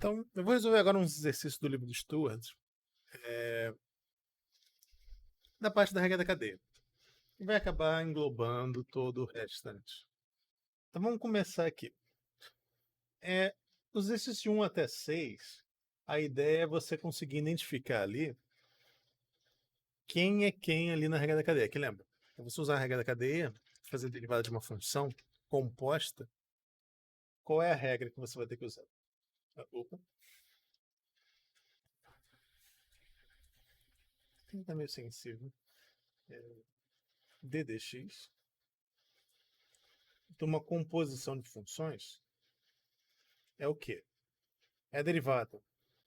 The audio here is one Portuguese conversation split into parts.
Então, eu vou resolver agora uns exercícios do livro do Stewart, da parte da regra da cadeia. E vai acabar englobando todo o restante. Então, vamos começar aqui. Os exercícios de 1 até 6, a ideia é você conseguir identificar ali quem é quem ali na regra da cadeia. Que lembra? É você usar a regra da cadeia, fazer derivada de uma função composta. Qual é a regra que você vai ter que usar? Opa. Tá meio sensível. DDX. Então, uma composição de funções é o quê? É a derivada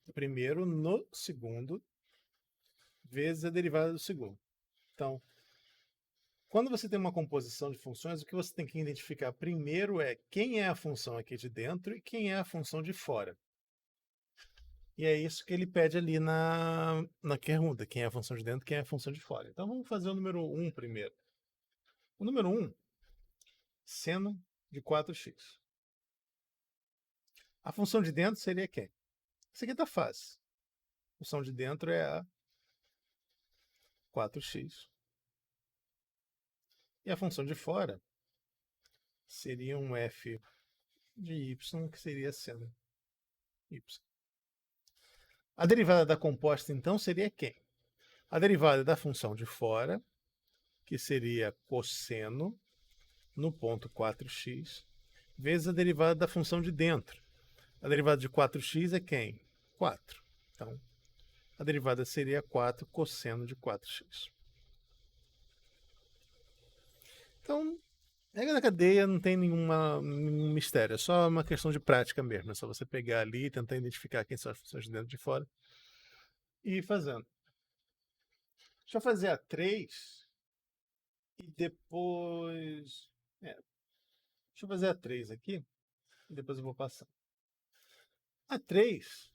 do primeiro no segundo vezes a derivada do segundo. Então, quando você tem uma composição de funções, o que você tem que identificar primeiro é quem é a função aqui de dentro e quem é a função de fora. E é isso que ele pede ali na pergunta, quem é a função de dentro e quem é a função de fora. Então vamos fazer o número 1 primeiro. O número 1, seno de 4x. A função de dentro seria quem? Isso aqui está fácil. A função de dentro é a 4x. E a função de fora seria um f de y, que seria seno y. A derivada da composta, então, seria quem? A derivada da função de fora, que seria cosseno no ponto 4x, vezes a derivada da função de dentro. A derivada de 4x é quem? 4. Então, a derivada seria 4 cosseno de 4x. Então, a regra da cadeia não tem nenhum mistério, é só uma questão de prática mesmo. É só você pegar ali e tentar identificar quem são as funções de dentro e de fora e ir fazendo. Deixa eu fazer a 3 e depois... deixa eu fazer a 3 aqui e depois eu vou passar. A 3,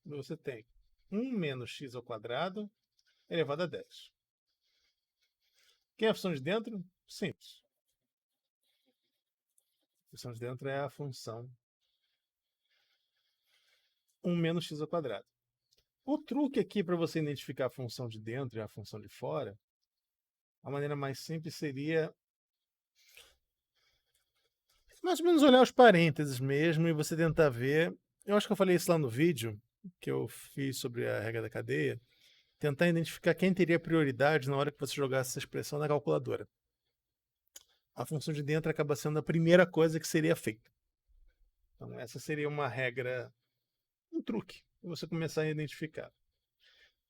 você tem 1 menos x ao quadrado elevado a 10. Quem é a função de dentro? Simples. A função de dentro é a função 1 menos x ao quadrado. O truque aqui para você identificar a função de dentro e a função de fora, a maneira mais simples seria mais ou menos olhar os parênteses mesmo e você tentar ver. Eu acho que eu falei isso lá no vídeo que eu fiz sobre a regra da cadeia. Tentar identificar quem teria prioridade na hora que você jogasse essa expressão na calculadora. A função de dentro acaba sendo a primeira coisa que seria feita. Então, essa seria uma regra, um truque, para você começar a identificar.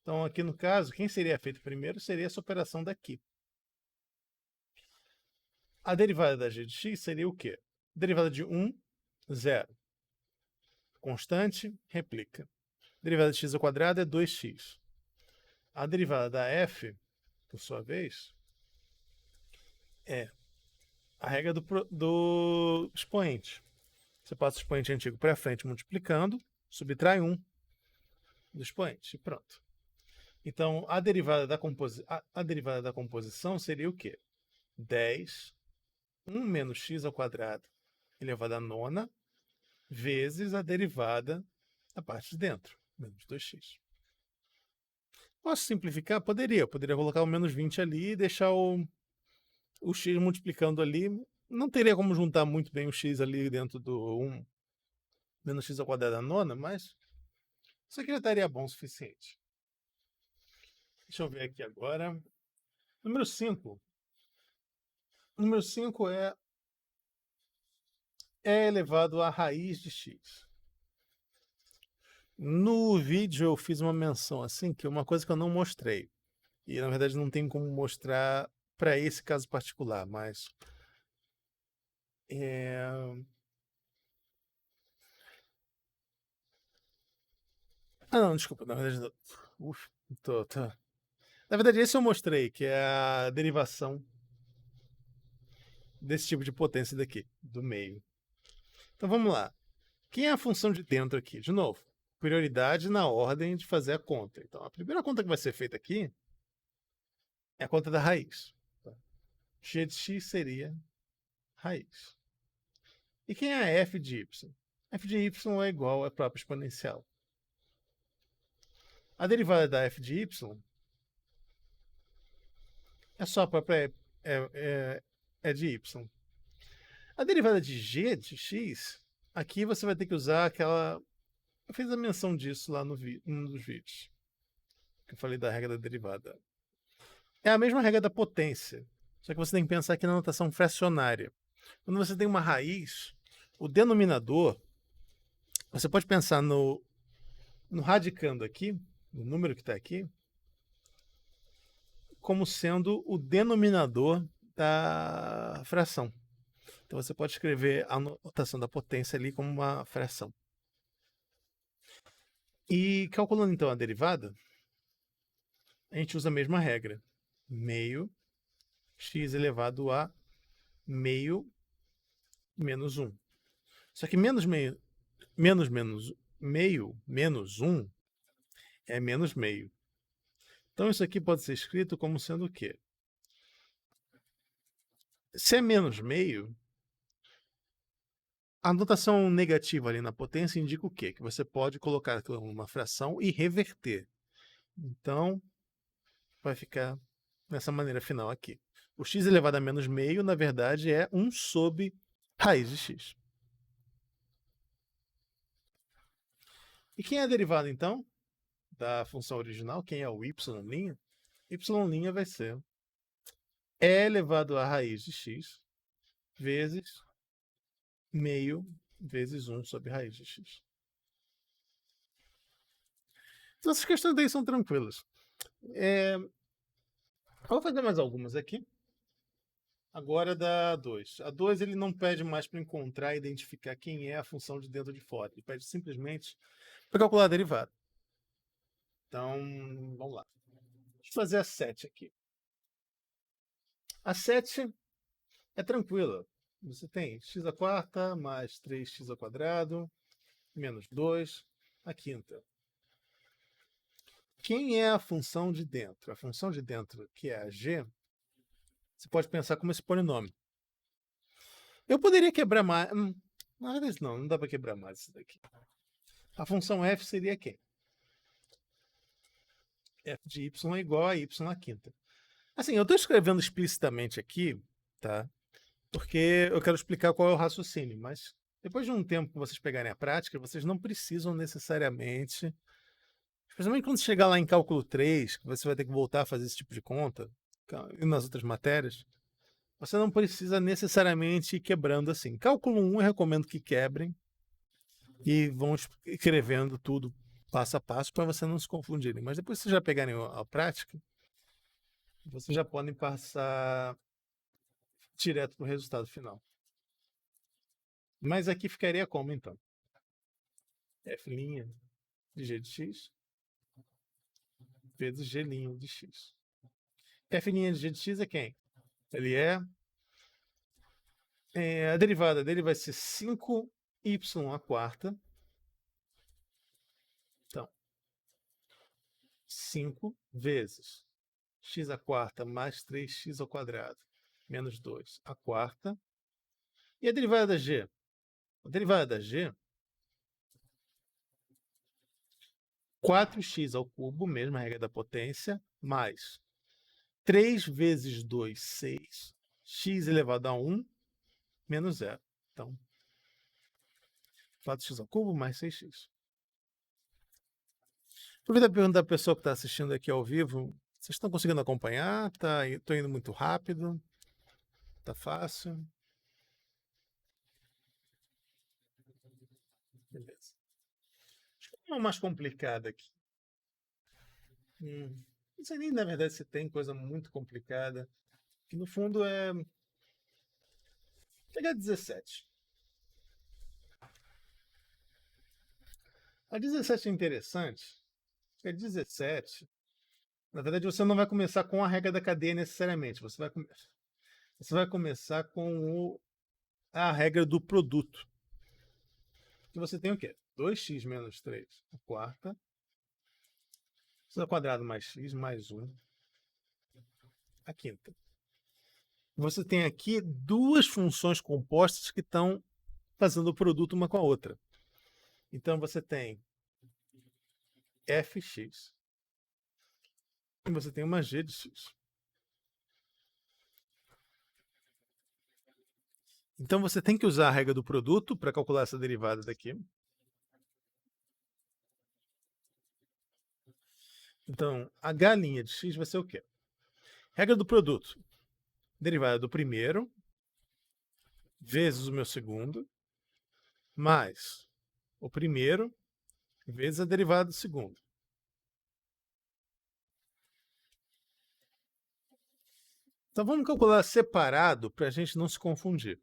Então, aqui no caso, quem seria feito primeiro seria essa operação daqui. A derivada da g de x seria o quê? Derivada de 1, 0. Constante, replica. Derivada de x ao quadrado é 2x. A derivada da f, por sua vez, é a regra do expoente. Você passa o expoente antigo para frente multiplicando, subtrai 1 do expoente e pronto. Então, a derivada da composição seria o quê? 10, 1 menos x ao quadrado elevado a nona, vezes a derivada da parte de dentro, menos 2x. Posso simplificar? Poderia. Eu poderia colocar o menos 20 ali e deixar o x multiplicando ali. Não teria como juntar muito bem o x ali dentro do 1 menos x ao quadrado da nona, mas isso aqui já estaria bom o suficiente. Deixa eu ver aqui agora. Número 5. Número 5 é elevado à raiz de x. No vídeo eu fiz uma menção assim, que é uma coisa que eu não mostrei. E na verdade não tem como mostrar para esse caso particular, mas... Ah, não, desculpa, na verdade... Uf, Na verdade esse eu mostrei, que é a derivação desse tipo de potência daqui, do meio. Então vamos lá. Quem é a função de dentro aqui? De novo, prioridade na ordem de fazer a conta. Então a primeira conta que vai ser feita aqui é a conta da raiz. G de x seria raiz. E quem é a f de y? f de y é igual à própria exponencial. A derivada da f de y é só a própria é de y. A derivada de g de x, aqui você vai ter que usar aquela... Eu fiz a menção disso lá no num dos vídeos, que eu falei da regra da derivada. É a mesma regra da potência, só que você tem que pensar aqui na notação fracionária. Quando você tem uma raiz, o denominador, você pode pensar no radicando aqui, no número que está aqui, como sendo o denominador da fração. Então você pode escrever a notação da potência ali como uma fração. E calculando então a derivada, a gente usa a mesma regra. Meio x elevado a meio menos 1. Só que menos meio menos 1 é menos meio. Então isso aqui pode ser escrito como sendo o quê? Se é menos meio, a notação negativa ali na potência indica o quê? Que você pode colocar aquilo numa fração e reverter. Então, vai ficar dessa maneira final aqui. O x elevado a menos meio, na verdade, é 1 sobre raiz de x. E quem é a derivada, então, da função original? Quem é o y'? Y' vai ser e elevado a raiz de x vezes meio vezes 1 sobre raiz de x. Então, essas questões daí são tranquilas. Eu vou fazer mais algumas aqui. Agora da 2. A 2 ele não pede mais para encontrar e identificar quem é a função de dentro ou de fora. Ele pede simplesmente para calcular a derivada. Então, vamos lá. Deixa eu fazer a 7 aqui. A 7 é tranquila. Você tem x à quarta mais 3x ao quadrado menos 2 à quinta. Quem é a função de dentro? A função de dentro, que é a g, você pode pensar como esse polinômio. Eu poderia quebrar mais... Na verdade, não dá para quebrar mais isso daqui. A função f seria quem? F de y é igual a y à quinta. Assim, eu estou escrevendo explicitamente aqui, tá? Porque eu quero explicar qual é o raciocínio, mas depois de um tempo que vocês pegarem a prática, vocês não precisam necessariamente... Especialmente quando chegar lá em cálculo 3, que você vai ter que voltar a fazer esse tipo de conta, e nas outras matérias, você não precisa necessariamente ir quebrando assim. Cálculo 1 eu recomendo que quebrem e vão escrevendo tudo passo a passo para você não se confundirem. Mas depois que vocês já pegarem a prática, vocês já podem passar direto para o resultado final. Mas aqui ficaria como então? F' de g de x vezes g' de x. F' de g de x é quem? Ele é a derivada dele vai ser 5y à quarta. Então, 5 vezes x à quarta mais 3x ao quadrado menos 2 à quarta. E a derivada da g? A derivada da g, 4x ao cubo, mesma regra da potência, mais 3 vezes 2, 6, x elevado a 1, menos 0. Então, 4x ao cubo mais 6x. Aproveita a pergunta da pessoa que está assistindo aqui ao vivo. Vocês estão conseguindo acompanhar? Estou indo muito rápido? Tá fácil? Beleza. Acho que uma mais complicada aqui. Não sei nem, na verdade, se tem coisa muito complicada. Que no fundo é... Vou pegar 17. A 17 é interessante. Porque a 17... Na verdade, você não vai começar com a regra da cadeia necessariamente. Você vai começar com a regra do produto. Que você tem o quê? 2x menos 3 à quarta. X ao quadrado mais x mais 1 à quinta. Você tem aqui duas funções compostas que estão fazendo o produto uma com a outra. Então você tem fx e você tem uma g de x. Então você tem que usar a regra do produto para calcular essa derivada daqui. Então, h' de x vai ser o quê? Regra do produto. Derivada do primeiro vezes o meu segundo, mais o primeiro vezes a derivada do segundo. Então vamos calcular separado para a gente não se confundir.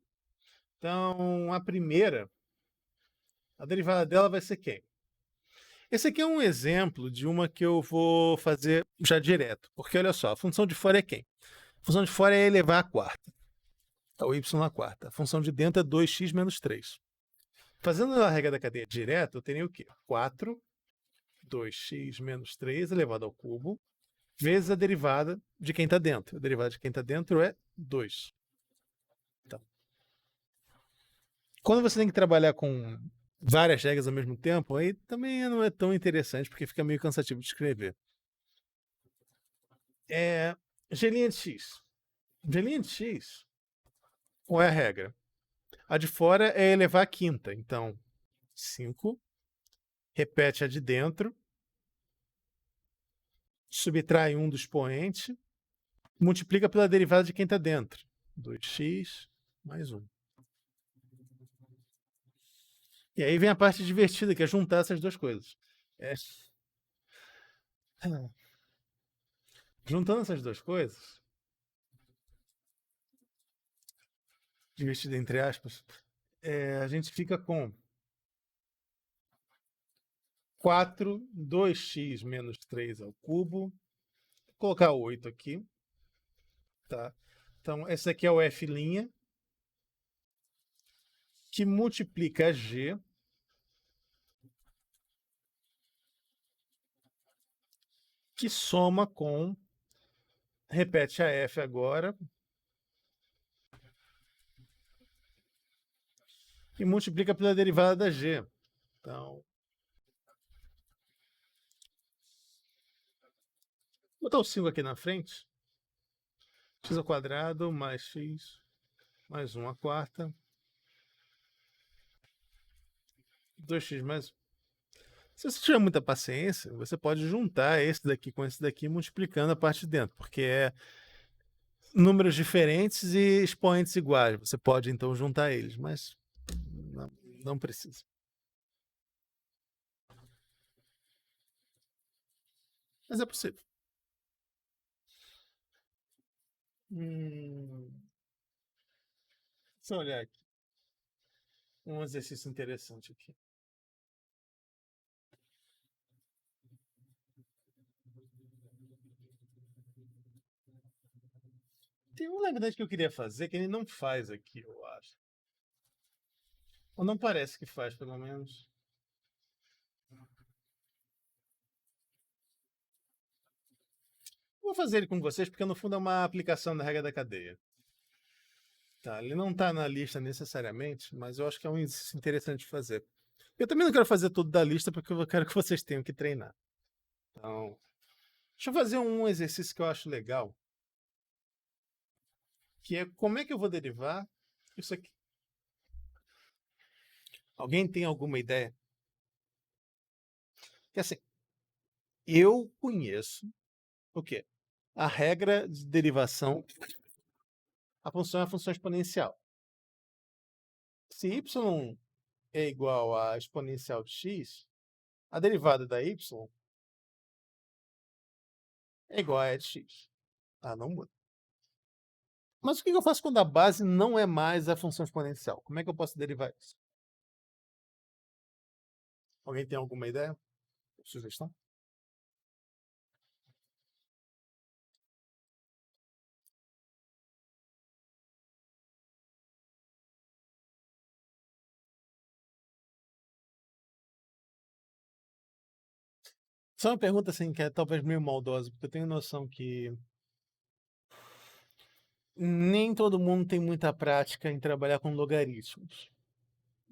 Então, a primeira, a derivada dela vai ser quem? Esse aqui é um exemplo de uma que eu vou fazer já direto. Porque olha só, a função de fora é quem? A função de fora é elevar a quarta. O y à quarta. A função de dentro é 2x menos 3. Fazendo a regra da cadeia direta, eu teria o quê? 4, 2x menos 3 elevado ao cubo, vezes a derivada de quem está dentro. A derivada de quem está dentro é 2. Então, quando você tem que trabalhar com várias regras ao mesmo tempo, aí também não é tão interessante, porque fica meio cansativo de escrever. G' de x. G' de x, qual é a regra? A de fora é elevar a quinta. Então, 5, repete a de dentro, subtrai um do expoente, multiplica pela derivada de quem está dentro. 2x mais 1. E aí vem a parte divertida, que é juntar essas duas coisas. Juntando essas duas coisas, divertida entre aspas, a gente fica com 4, 2x menos 3 ao cubo. Vou colocar 8 aqui. Tá? Então, esse aqui é o f', que multiplica a g, que soma com, repete a f agora, e multiplica pela derivada da g. Então, vou botar o 5 aqui na frente. X ao quadrado mais x mais 1 à quarta. 2x mais... Se você tiver muita paciência, você pode juntar esse daqui com esse daqui, multiplicando a parte de dentro, porque é números diferentes e expoentes iguais. Você pode, então, juntar eles, mas não precisa. Mas é possível. Deixa eu olhar aqui. Um exercício interessante aqui. Tem um, na verdade, que eu queria fazer que ele não faz aqui, eu acho. Ou não parece que faz, pelo menos. Vou fazer ele com vocês, porque no fundo é uma aplicação da regra da cadeia. Tá, ele não está na lista necessariamente, mas eu acho que é um exercício interessante de fazer. Eu também não quero fazer tudo da lista, porque eu quero que vocês tenham que treinar. Então, deixa eu fazer um exercício que eu acho legal, que é como é que eu vou derivar isso aqui. Alguém tem alguma ideia? Que assim, eu conheço o quê? A regra de derivação, a função é a função exponencial. Se y é igual a exponencial de x, a derivada da y é igual a e de x. Ah, não muda. Mas o que eu faço quando a base não é mais a função exponencial? Como é que eu posso derivar isso? Alguém tem alguma ideia? Sugestão? Só uma pergunta assim, que é talvez meio maldosa, porque eu tenho noção que nem todo mundo tem muita prática em trabalhar com logaritmos.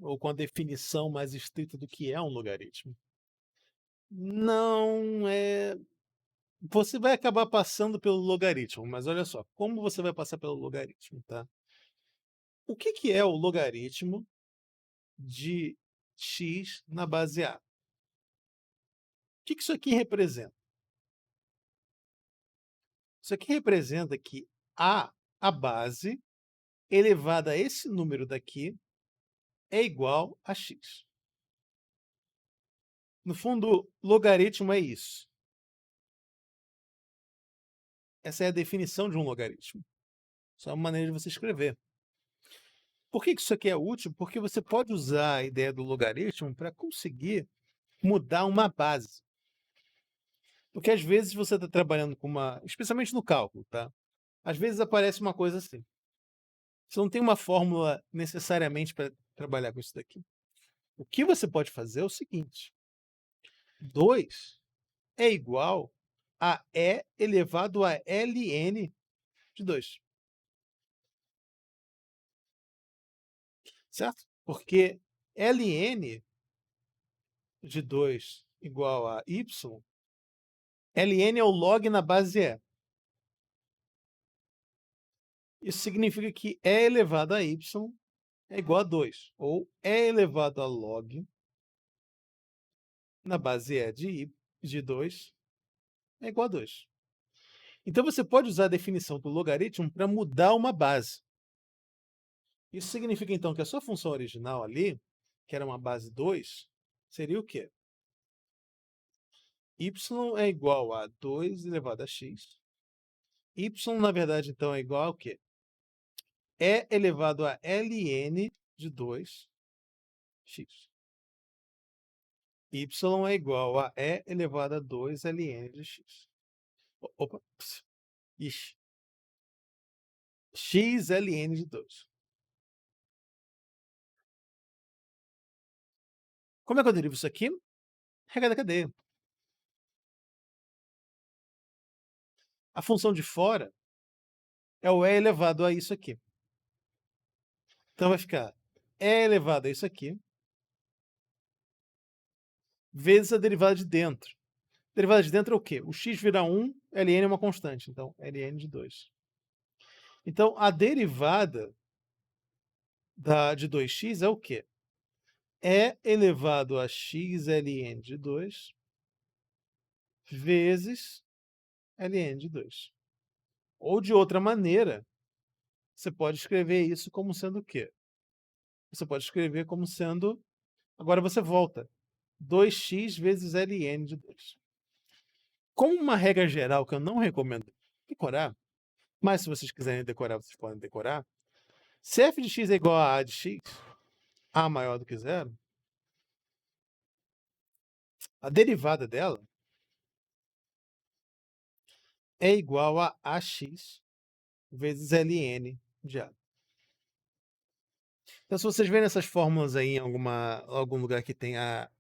ou com a definição mais estrita do que é um logaritmo. Não é. Você vai acabar passando pelo logaritmo, mas olha só, como você vai passar pelo logaritmo, tá? O que é o logaritmo de x na base A? O que isso aqui representa? Isso aqui representa que a base elevada a esse número daqui é igual a x. No fundo, logaritmo é isso. Essa é a definição de um logaritmo. Só uma maneira de você escrever. Por que isso aqui é útil? Porque você pode usar a ideia do logaritmo para conseguir mudar uma base. Porque às vezes você está trabalhando com uma. Especialmente no cálculo, tá? Às vezes aparece uma coisa assim. Você não tem uma fórmula necessariamente para trabalhar com isso daqui. O que você pode fazer é o seguinte: 2 é igual a E elevado a ln de 2. Certo? Porque ln de 2 igual a y, ln é o log na base E. Isso significa que E elevado a y é igual a 2. Ou E elevado a log na base E de 2 é igual a 2. Então você pode usar a definição do logaritmo para mudar uma base. Isso significa então que a sua função original ali, que era uma base 2, seria o quê? Y é igual a 2 elevado a x. Y, na verdade, então, é igual ao quê? E elevado a ln de 2x. Y é igual a E elevado a 2 ln de x. Opa, ixi. X ln de 2. Como é que eu derivo isso aqui? Regra da cadeia. A função de fora é o E elevado a isso aqui. Então vai ficar E elevado a isso aqui vezes a derivada de dentro. A derivada de dentro é o quê? O x vira 1, ln é uma constante, então ln de 2. Então a derivada de 2x é o quê? E elevado a x ln de 2 vezes ln de 2. Ou de outra maneira, você pode escrever isso como sendo o quê? Você pode escrever como sendo... Agora você volta. 2x vezes ln de 2. Como uma regra geral que eu não recomendo decorar, mas se vocês quiserem decorar, vocês podem decorar. Se f de x é igual a de x, a maior do que zero, a derivada dela é igual a ax vezes ln de a. Então, se vocês verem essas fórmulas aí em algum lugar que tenha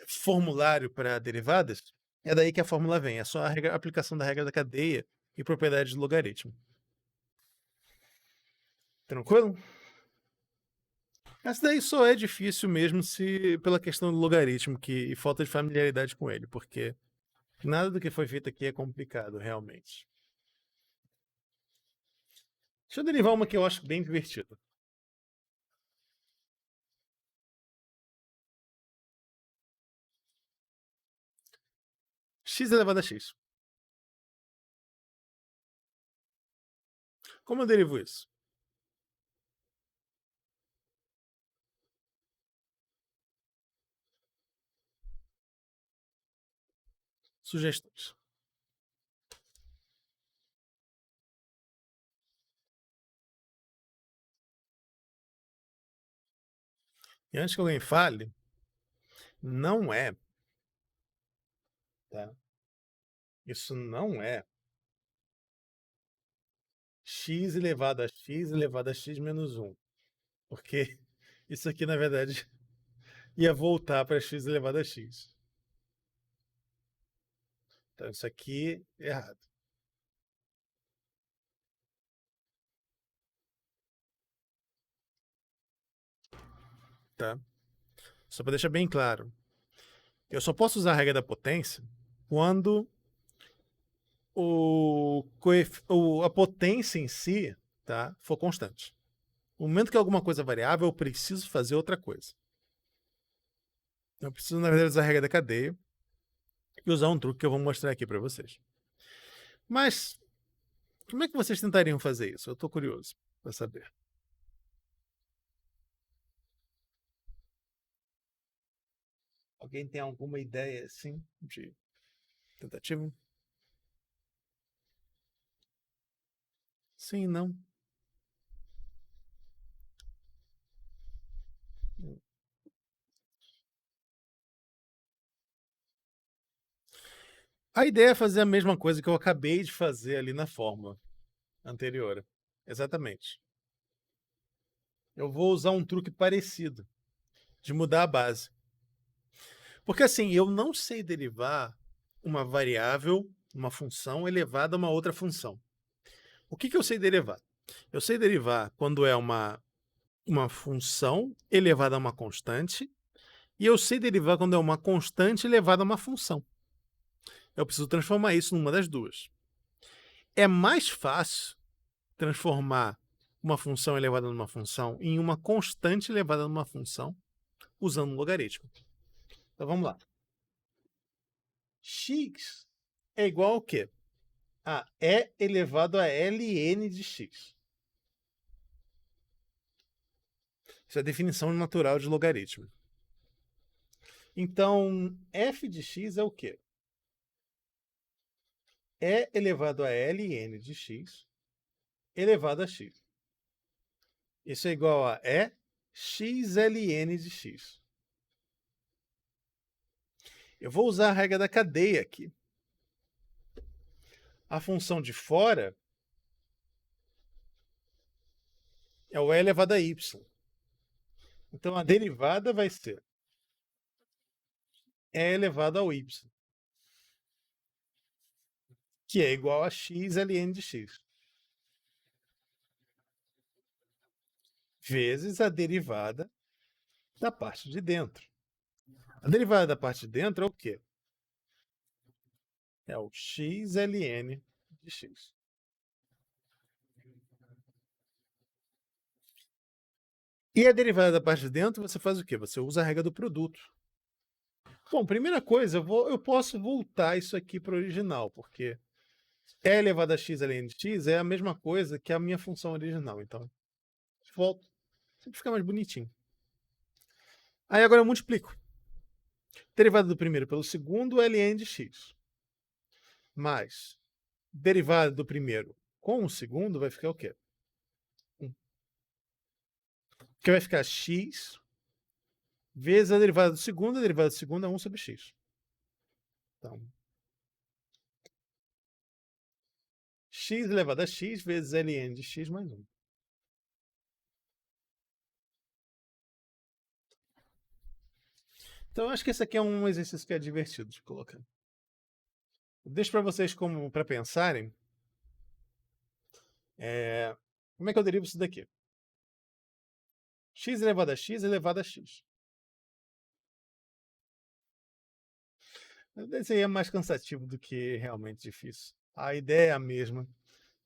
formulário para derivadas, é daí que a fórmula vem. É só a aplicação da regra da cadeia e propriedades do logaritmo. Tranquilo? Essa daí só é difícil mesmo se pela questão do logaritmo e falta de familiaridade com ele, porque nada do que foi feito aqui é complicado, realmente. Deixa eu derivar uma que eu acho bem divertida. X elevado a x. Como eu derivo isso? Sugestões. E antes que alguém fale, não é, tá? Isso não é x elevado a x elevado a x menos 1. Porque isso aqui, na verdade, ia voltar para x elevado a x. Então, isso aqui é errado. tá? Só para deixar bem claro. Eu só posso usar a regra da potência quando a potência em si, tá, for constante. No momento que alguma coisa é variável, eu preciso fazer outra coisa. Eu preciso, na verdade, usar a regra da cadeia e usar um truque que eu vou mostrar aqui para vocês. Mas, como é que vocês tentariam fazer isso? Eu estou curioso para saber. Alguém tem alguma ideia, assim, de tentativa? Sim, não? A ideia é fazer a mesma coisa que eu acabei de fazer ali na fórmula anterior. Exatamente. Eu vou usar um truque parecido, de mudar a base. Porque assim, eu não sei derivar uma variável, uma função elevada a uma outra função. O que eu sei derivar? Eu sei derivar quando é uma função elevada a uma constante, e eu sei derivar quando é uma constante elevada a uma função. Eu preciso transformar isso numa das duas. É mais fácil transformar uma função elevada numa função em uma constante elevada numa função usando um logaritmo. Então vamos lá. X é igual ao quê? A E elevado a ln de x. Isso é a definição natural de logaritmo. Então, f de x é o quê? E elevado a ln de x elevado a x. Isso é igual a E xln de x. Eu vou usar a regra da cadeia aqui. A função de fora é o e elevado a y. Então, a derivada vai ser e elevado ao y, que é igual a xln de x, vezes a derivada da parte de dentro. A derivada da parte de dentro é o quê? É o xln de x. E a derivada da parte de dentro, você faz o quê? Você usa a regra do produto. Bom, primeira coisa, eu posso voltar isso aqui para o original, porque e elevado a x ln de x é a mesma coisa que a minha função original. Então, volto. Sempre fica mais bonitinho. Aí agora eu multiplico. Derivada do primeiro pelo segundo, ln de x. Mais derivada do primeiro com o segundo vai ficar o quê? 1. Que vai ficar x vezes a derivada do segundo é 1 sobre x. Então, x elevado a x vezes ln de x mais 1. Então, eu acho que esse aqui é um exercício que é divertido de colocar. Deixo para vocês como para pensarem. Como é que eu derivo isso daqui? X elevado a x elevado a x. Esse aí é mais cansativo do que realmente difícil. A ideia é a mesma,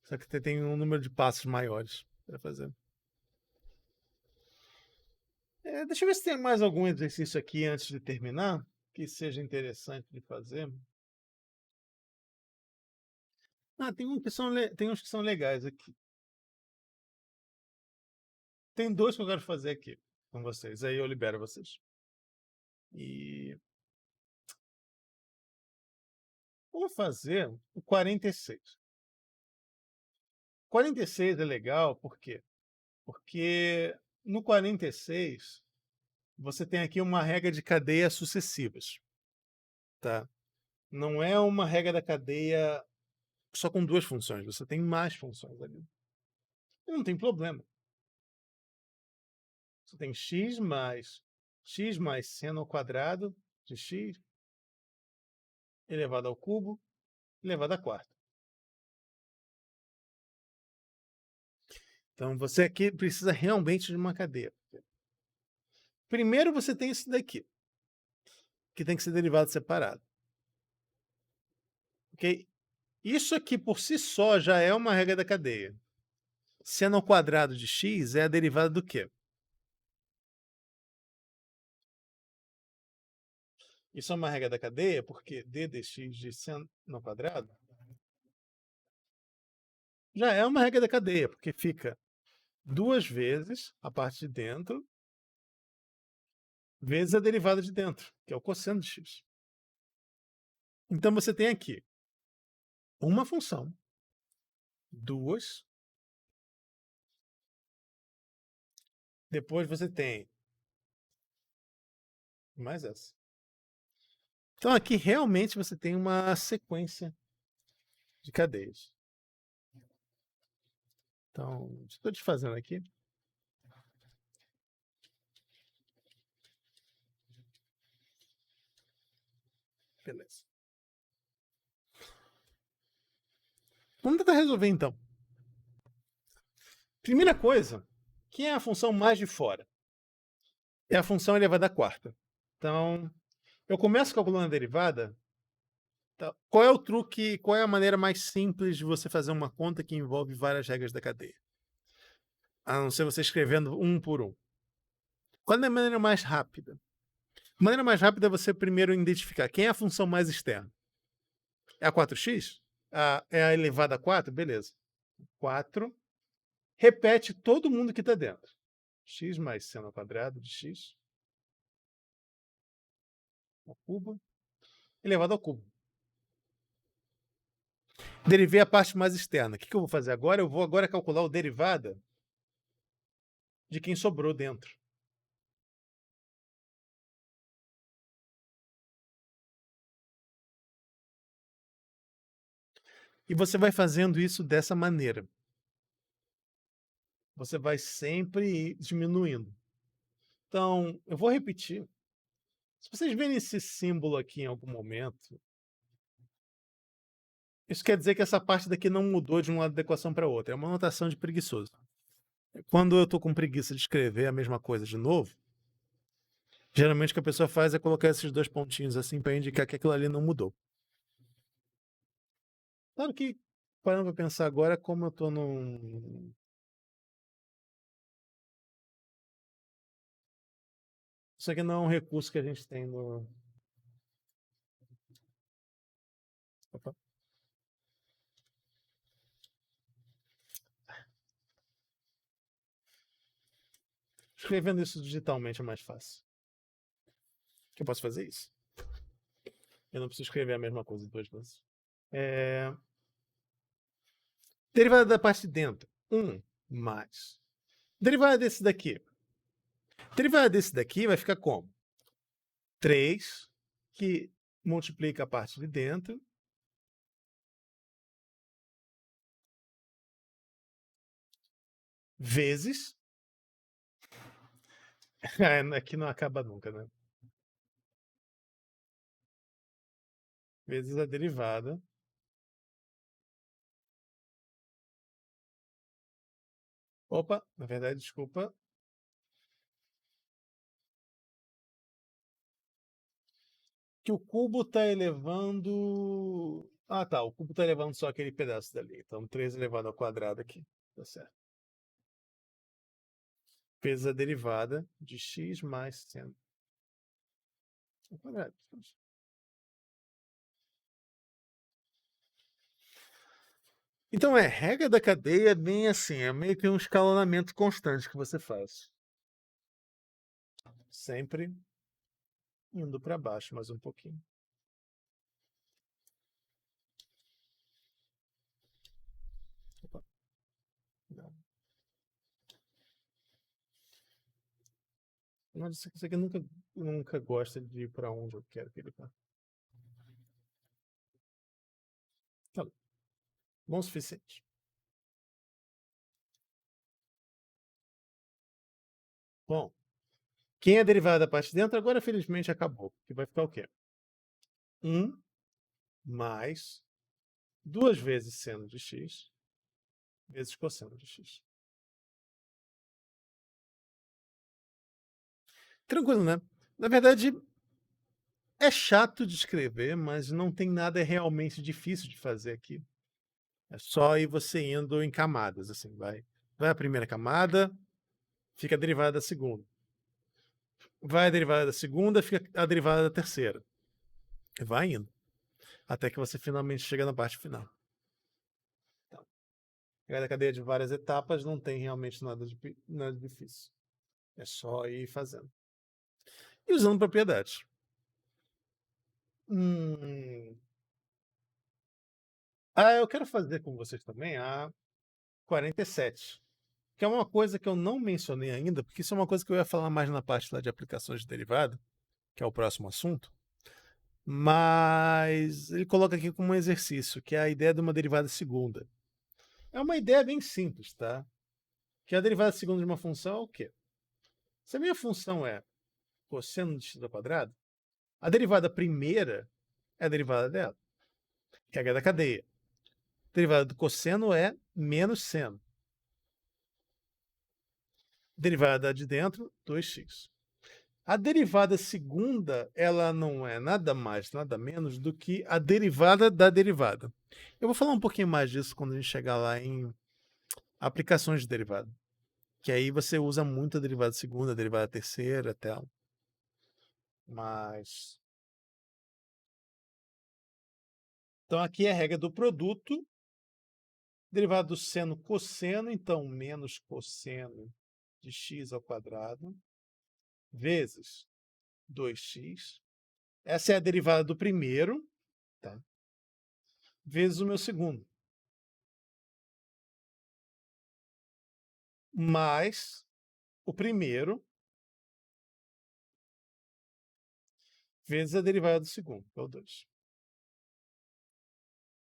só que tem um número de passos maiores para fazer. Deixa eu ver se tem mais algum exercício aqui antes de terminar que seja interessante de fazer. Tem uns que são legais aqui. Tem dois que eu quero fazer aqui com vocês, aí eu libero vocês. E vou fazer o 46. 46 é legal, por quê? Porque no 46 você tem aqui uma regra de cadeias sucessivas, tá? Não é uma regra da cadeia só com duas funções, você tem mais funções ali. E não tem problema. Você tem x mais seno ao quadrado de x elevado ao cubo elevado à quarta. Então você aqui precisa realmente de uma cadeia. Primeiro você tem esse daqui, que tem que ser derivado separado. Ok? Isso aqui por si só já é uma regra da cadeia. Seno ao quadrado de x é a derivada do quê? Isso é uma regra da cadeia porque d dx de seno ao quadrado já é uma regra da cadeia, porque fica duas vezes a parte de dentro vezes a derivada de dentro, que é o cosseno de x. Então você tem aqui uma função, duas, depois você tem mais essa. Então aqui realmente você tem uma sequência de cadeias. Então, estou desfazendo aqui. Beleza. Vamos tentar resolver então. Primeira coisa, quem é a função mais de fora? É a função elevada à quarta. Então, eu começo calculando a derivada. Tá? Qual é o truque, qual é a maneira mais simples de você fazer uma conta que envolve várias regras da cadeia? A não ser você escrevendo um por um. Qual é a maneira mais rápida? A maneira mais rápida é você primeiro identificar quem é a função mais externa. É a 4x? É a elevada a 4? Beleza. 4. Repete todo mundo que está dentro. X mais seno ao quadrado de x ao cubo elevado ao cubo. Derivei a parte mais externa. O que eu vou fazer agora? Eu vou agora calcular o derivada de quem sobrou dentro. E você vai fazendo isso dessa maneira. Você vai sempre ir diminuindo. Então, eu vou repetir. Se vocês verem esse símbolo aqui em algum momento, isso quer dizer que essa parte daqui não mudou de um lado da equação para outro. É uma notação de preguiçoso. Quando eu estou com preguiça de escrever a mesma coisa de novo, geralmente o que a pessoa faz é colocar esses dois pontinhos assim para indicar que aquilo ali não mudou. Claro que, parando para pensar agora, como eu estou num... Isso aqui não é um recurso que a gente tem no... Opa. Escrevendo isso digitalmente é mais fácil. Que eu posso fazer isso. Eu não preciso escrever a mesma coisa duas vezes. Derivada da parte de dentro. 1 mais. Derivada desse daqui. Derivada desse daqui vai ficar como? 3, que multiplica a parte de dentro, vezes... Aqui não acaba nunca, né? Vezes a derivada. Opa, na verdade, desculpa. Que o cubo está elevando... Ah, tá. O cubo está elevando só aquele pedaço dali. Então, 3 elevado ao quadrado aqui. Tá certo. Vezes a derivada de x mais seno ao quadrado. Então, regra da cadeia é bem assim. É meio que um escalonamento constante que você faz. Sempre indo para baixo mais um pouquinho. Opa. Não. Mas isso aqui nunca gosta de ir para onde eu quero que ele vá. Tá bom o suficiente. Bom, quem é derivada da parte de dentro agora, felizmente, acabou. Que vai ficar o quê? 1 mais 2 vezes seno de x vezes cosseno de x. Tranquilo, né? Na verdade, é chato de escrever, mas não tem nada realmente difícil de fazer aqui. É só ir você indo em camadas, assim, vai a primeira camada, fica a derivada da segunda. Vai a derivada da segunda, fica a derivada da terceira. E vai indo, até que você finalmente chega na parte final. Então, cada cadeia de várias etapas não tem realmente nada difícil. É só ir fazendo. E usando propriedades. Eu quero fazer com vocês também a 47, que é uma coisa que eu não mencionei ainda, porque isso é uma coisa que eu ia falar mais na parte lá de aplicações de derivada, que é o próximo assunto. Mas ele coloca aqui como um exercício, que é a ideia de uma derivada segunda. É uma ideia bem simples, tá? Que a derivada segunda de uma função é o quê? Se a minha função é cosseno de x ao quadrado, a derivada primeira é a derivada dela, que é a da cadeia. A derivada do cosseno é menos seno. Derivada de dentro, 2x. A derivada segunda, ela não é nada mais, nada menos do que a derivada da derivada. Eu vou falar um pouquinho mais disso quando a gente chegar lá em aplicações de derivada. Que aí você usa muito a derivada segunda, a derivada terceira, até. Mas. Então aqui é a regra do produto. Derivada do seno cosseno, então menos cosseno de x ao quadrado, vezes 2x. Essa é a derivada do primeiro, tá? Vezes o meu segundo. Mais o primeiro vezes a derivada do segundo, que é o 2.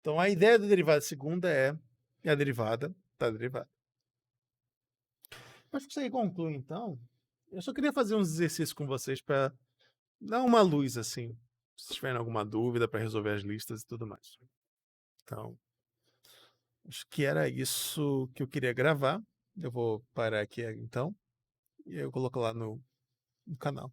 Então, a ideia da derivada segunda é a derivada da derivada. Acho que isso aí conclui, então. Eu só queria fazer uns exercícios com vocês para dar uma luz, assim, se tiverem alguma dúvida para resolver as listas e tudo mais. Então, acho que era isso que eu queria gravar. Eu vou parar aqui, então, e eu coloco lá no canal.